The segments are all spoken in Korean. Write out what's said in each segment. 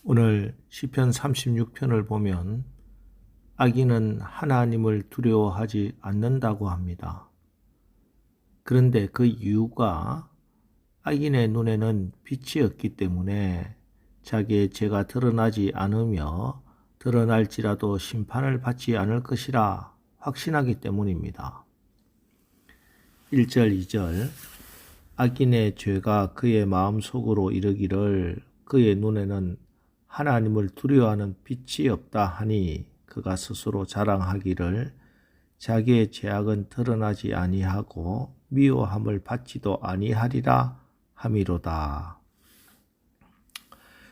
오늘 시편 36편을 보면 악인은 하나님을 두려워하지 않는다고 합니다. 그런데 그 이유가 악인의 눈에는 빛이 없기 때문에 자기의 죄가 드러나지 않으며 드러날지라도 심판을 받지 않을 것이라 확신하기 때문입니다. 1절, 2절 악인의 죄가 그의 마음속으로 이르기를 그의 눈에는 하나님을 두려워하는 빛이 없다 하니 그가 스스로 자랑하기를 자기의 죄악은 드러나지 아니하고 미워함을 받지도 아니하리라 함이로다.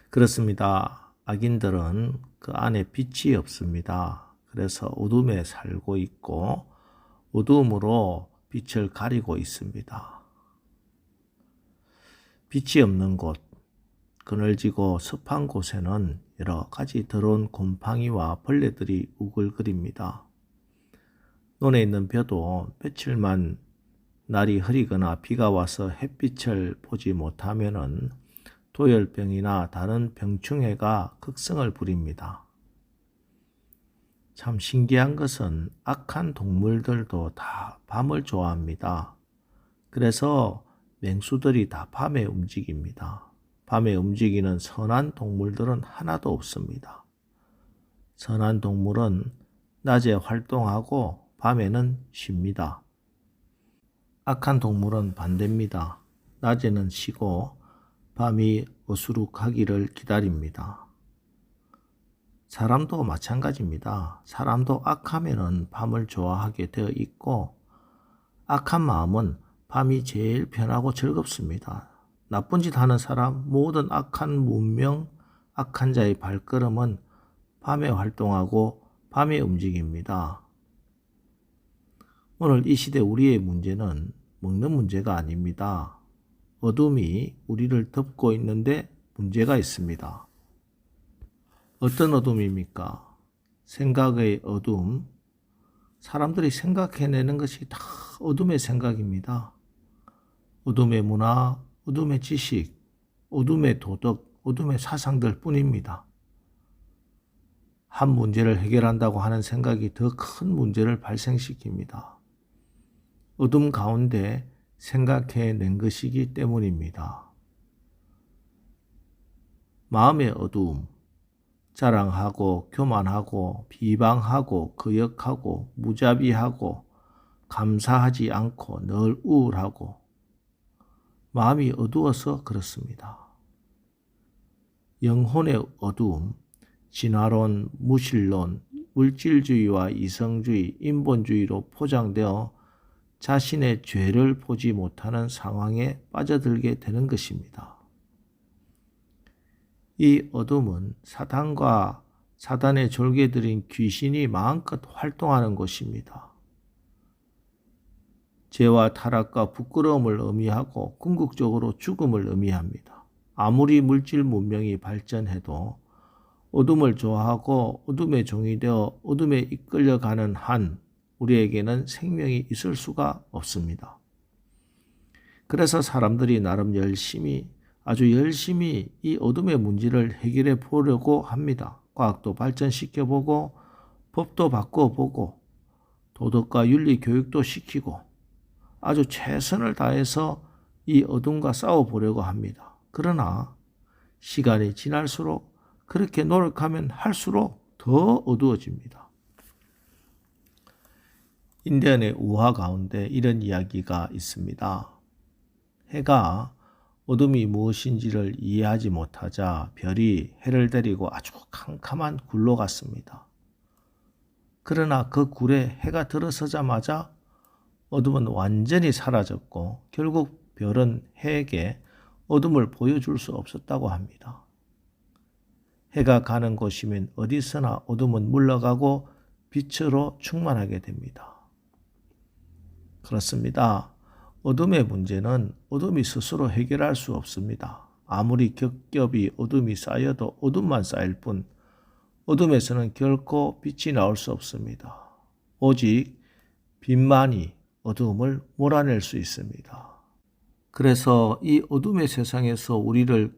그렇습니다. 악인들은 그 안에 빛이 없습니다. 그래서 어둠에 살고 있고 어둠으로 빛을 가리고 있습니다. 빛이 없는 곳, 그늘지고 습한 곳에는 여러 가지 더러운 곰팡이와 벌레들이 우글거립니다. 논에 있는 벼도 며칠만 날이 흐리거나 비가 와서 햇빛을 보지 못하면은 도열병이나 다른 병충해가 극성을 부립니다. 참 신기한 것은 악한 동물들도 다 밤을 좋아합니다. 그래서 맹수들이 다 밤에 움직입니다. 밤에 움직이는 선한 동물들은 하나도 없습니다. 선한 동물은 낮에 활동하고 밤에는 쉽니다. 악한 동물은 반대입니다. 낮에는 쉬고 밤이 어수룩하기를 기다립니다. 사람도 마찬가지입니다. 사람도 악하면은 밤을 좋아하게 되어 있고 악한 마음은 밤이 제일 편하고 즐겁습니다. 나쁜 짓 하는 사람, 모든 악한 문명, 악한 자의 발걸음은 밤에 활동하고 밤에 움직입니다. 오늘 이 시대 우리의 문제는 먹는 문제가 아닙니다. 어둠이 우리를 덮고 있는데 문제가 있습니다. 어떤 어둠입니까? 생각의 어둠. 사람들이 생각해내는 것이 다 어둠의 생각입니다. 어둠의 문화, 어둠의 지식, 어둠의 도덕, 어둠의 사상들 뿐입니다. 한 문제를 해결한다고 하는 생각이 더 큰 문제를 발생시킵니다. 어둠 가운데 생각해낸 것이기 때문입니다. 마음의 어둠, 자랑하고 교만하고 비방하고 거역하고 무자비하고 감사하지 않고 늘 우울하고 마음이 어두워서 그렇습니다. 영혼의 어두움, 진화론, 무신론, 물질주의와 이성주의, 인본주의로 포장되어 자신의 죄를 보지 못하는 상황에 빠져들게 되는 것입니다. 이 어둠은 사탄과 사단의 졸개들인 귀신이 마음껏 활동하는 곳입니다. 죄와 타락과 부끄러움을 의미하고 궁극적으로 죽음을 의미합니다. 아무리 물질 문명이 발전해도 어둠을 좋아하고 어둠의 종이 되어 어둠에 이끌려가는 한 우리에게는 생명이 있을 수가 없습니다. 그래서 사람들이 나름 아주 열심히 이 어둠의 문제를 해결해 보려고 합니다. 과학도 발전시켜보고 법도 바꿔보고 도덕과 윤리 교육도 시키고 아주 최선을 다해서 이 어둠과 싸워보려고 합니다. 그러나 시간이 지날수록 그렇게 노력하면 할수록 더 어두워집니다. 인디언의 우화 가운데 이런 이야기가 있습니다. 해가 어둠이 무엇인지를 이해하지 못하자 별이 해를 데리고 아주 캄캄한 굴로 갔습니다. 그러나 그 굴에 해가 들어서자마자 어둠은 완전히 사라졌고 결국 별은 해에게 어둠을 보여줄 수 없었다고 합니다. 해가 가는 곳이면 어디서나 어둠은 물러가고 빛으로 충만하게 됩니다. 그렇습니다. 어둠의 문제는 어둠이 스스로 해결할 수 없습니다. 아무리 겹겹이 어둠이 쌓여도 어둠만 쌓일 뿐 어둠에서는 결코 빛이 나올 수 없습니다. 오직 빛만이 어둠을 몰아낼 수 있습니다. 그래서 이 어둠의 세상에서 우리를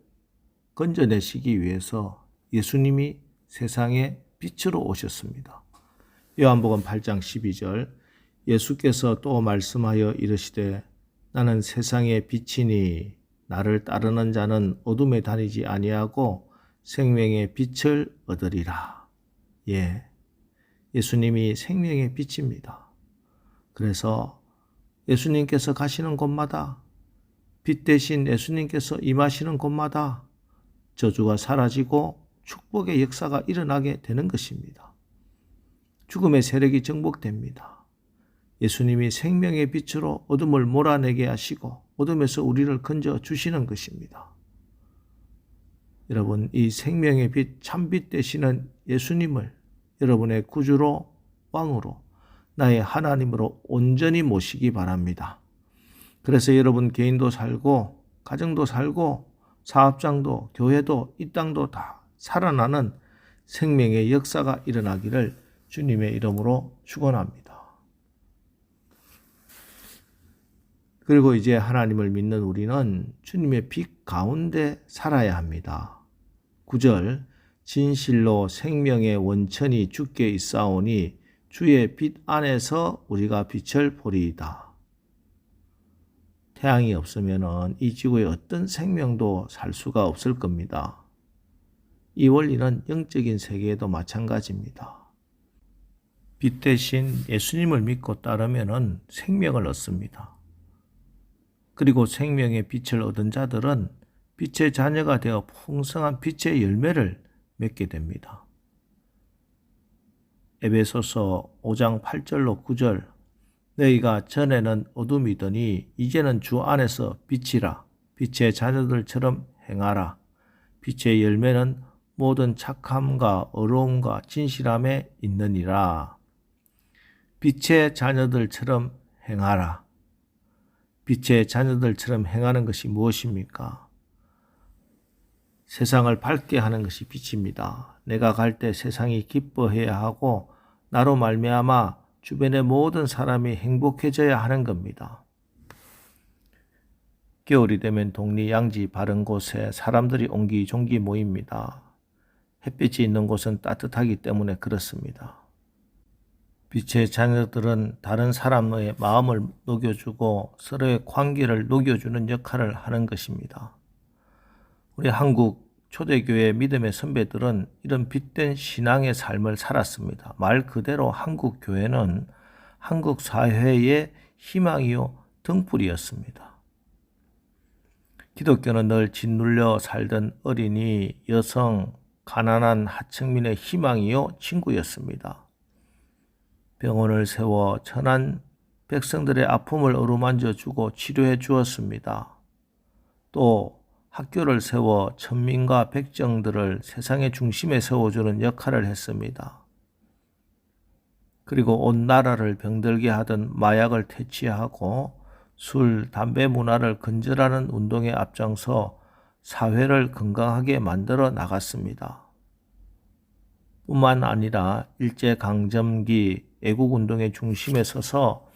건져내시기 위해서 예수님이 세상에 빛으로 오셨습니다. 요한복음 8장 12절 예수께서 또 말씀하여 이르시되 나는 세상의 빛이니 나를 따르는 자는 어둠에 다니지 아니하고 생명의 빛을 얻으리라. 예수님이 생명의 빛입니다. 그래서 예수님께서 가시는 곳마다 빛 대신 예수님께서 임하시는 곳마다 저주가 사라지고 축복의 역사가 일어나게 되는 것입니다. 죽음의 세력이 정복됩니다. 예수님이 생명의 빛으로 어둠을 몰아내게 하시고 어둠에서 우리를 건져 주시는 것입니다. 여러분, 이 생명의 빛, 참빛 되시는 예수님을 여러분의 구주로 왕으로 나의 하나님으로 온전히 모시기 바랍니다. 그래서 여러분 개인도 살고 가정도 살고 사업장도 교회도 이 땅도 다 살아나는 생명의 역사가 일어나기를 주님의 이름으로 축원합니다. 그리고 이제 하나님을 믿는 우리는 주님의 빛 가운데 살아야 합니다. 9절 진실로 생명의 원천이 주께 있사오니 주의 빛 안에서 우리가 빛을 보리이다. 태양이 없으면 이 지구에 어떤 생명도 살 수가 없을 겁니다. 이 원리는 영적인 세계에도 마찬가지입니다. 빛 대신 예수님을 믿고 따르면 생명을 얻습니다. 그리고 생명의 빛을 얻은 자들은 빛의 자녀가 되어 풍성한 빛의 열매를 맺게 됩니다. 에베소서 5장 8절로 9절 너희가 전에는 어둠이더니 이제는 주 안에서 빛이라 빛의 자녀들처럼 행하라. 빛의 열매는 모든 착함과 어로움과 진실함에 있느니라. 빛의 자녀들처럼 행하라. 빛의 자녀들처럼 행하는 것이 무엇입니까? 세상을 밝게 하는 것이 빛입니다. 내가 갈 때 세상이 기뻐해야 하고 나로 말미암아 주변의 모든 사람이 행복해져야 하는 겁니다. 겨울이 되면 동리 양지 바른 곳에 사람들이 옹기종기 모입니다. 햇빛이 있는 곳은 따뜻하기 때문에 그렇습니다. 빛의 자녀들은 다른 사람의 마음을 녹여주고 서로의 관계를 녹여주는 역할을 하는 것입니다. 우리 한국 초대교회 믿음의 선배들은 이런 빛된 신앙의 삶을 살았습니다. 말 그대로 한국 교회는 한국 사회의 희망이요 등불이었습니다. 기독교는 늘 짓눌려 살던 어린이, 여성, 가난한 하층민의 희망이요 친구였습니다. 병원을 세워 천한 백성들의 아픔을 어루만져 주고 치료해 주었습니다. 또 학교를 세워 천민과 백정들을 세상의 중심에 세워주는 역할을 했습니다. 그리고 온 나라를 병들게 하던 마약을 퇴치하고 술, 담배 문화를 근절하는 운동에 앞장서 사회를 건강하게 만들어 나갔습니다. 뿐만 아니라 일제강점기 애국운동의 중심에 서서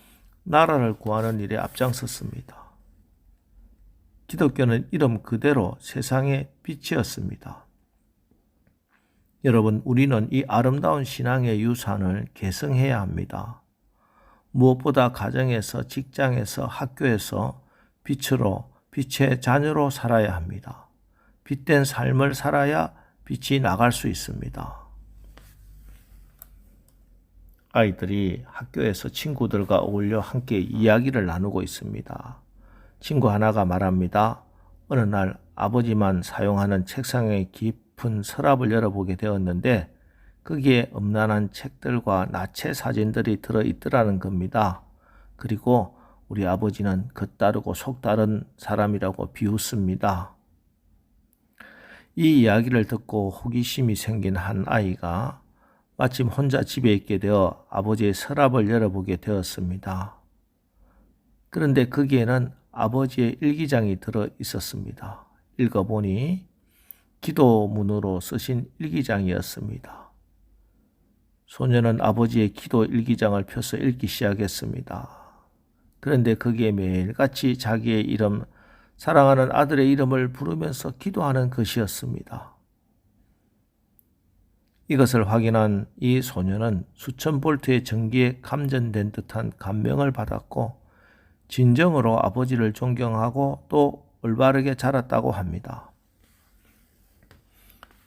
나라를 구하는 일에 앞장섰습니다. 기독교는 이름 그대로 세상의 빛이었습니다. 여러분, 우리는 이 아름다운 신앙의 유산을 계승해야 합니다. 무엇보다 가정에서, 직장에서, 학교에서 빛으로, 빛의 자녀로 살아야 합니다. 빛된 삶을 살아야 빛이 나갈 수 있습니다. 아이들이 학교에서 친구들과 어울려 함께 이야기를 나누고 있습니다. 친구 하나가 말합니다. 어느 날 아버지만 사용하는 책상의 깊은 서랍을 열어보게 되었는데 거기에 엄난한 책들과 나체 사진들이 들어있더라는 겁니다. 그리고 우리 아버지는 겉다르고 속다른 사람이라고 비웃습니다. 이 이야기를 듣고 호기심이 생긴 한 아이가 마침 혼자 집에 있게 되어 아버지의 서랍을 열어보게 되었습니다. 그런데 거기에는 아버지의 일기장이 들어 있었습니다. 읽어보니 기도문으로 쓰신 일기장이었습니다. 소녀는 아버지의 기도 일기장을 펴서 읽기 시작했습니다. 그런데 거기에 매일같이 자기의 이름, 사랑하는 아들의 이름을 부르면서 기도하는 것이었습니다. 이것을 확인한 이 소녀는 수천 볼트의 전기에 감전된 듯한 감명을 받았고 진정으로 아버지를 존경하고 또 올바르게 자랐다고 합니다.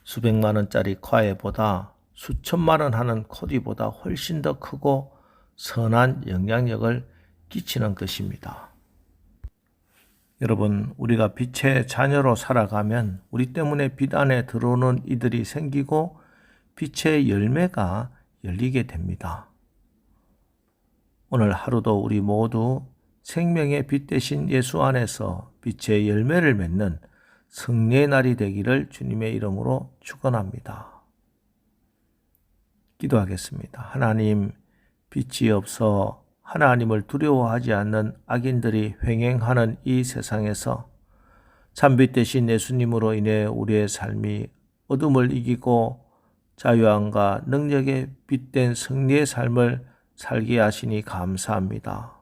수백만 원짜리 과외보다 수천만 원 하는 코디보다 훨씬 더 크고 선한 영향력을 끼치는 것입니다. 여러분, 우리가 빛의 자녀로 살아가면 우리 때문에 빛 안에 들어오는 이들이 생기고 빛의 열매가 열리게 됩니다. 오늘 하루도 우리 모두 생명의 빛 대신 예수 안에서 빛의 열매를 맺는 승리의 날이 되기를 주님의 이름으로 축원합니다. 기도하겠습니다. 하나님, 빛이 없어 하나님을 두려워하지 않는 악인들이 횡행하는 이 세상에서 참빛 대신 예수님으로 인해 우리의 삶이 어둠을 이기고 자유함과 능력의 빛된 승리의 삶을 살게 하시니 감사합니다.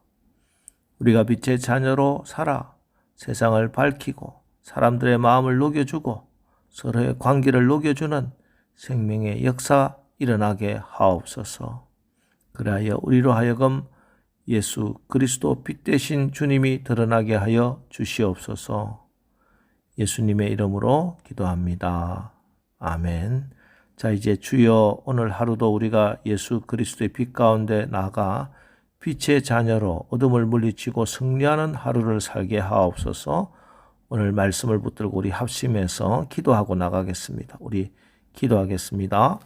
우리가 빛의 자녀로 살아 세상을 밝히고 사람들의 마음을 녹여주고 서로의 관계를 녹여주는 생명의 역사 일어나게 하옵소서. 그리하여 우리로 하여금 예수 그리스도 빛 되신 주님이 드러나게 하여 주시옵소서. 예수님의 이름으로 기도합니다. 아멘. 자, 이제 주여, 오늘 하루도 우리가 예수 그리스도의 빛 가운데 나가 빛의 자녀로 어둠을 물리치고 승리하는 하루를 살게 하옵소서. 오늘 말씀을 붙들고 우리 합심해서 기도하고 나가겠습니다. 우리 기도하겠습니다.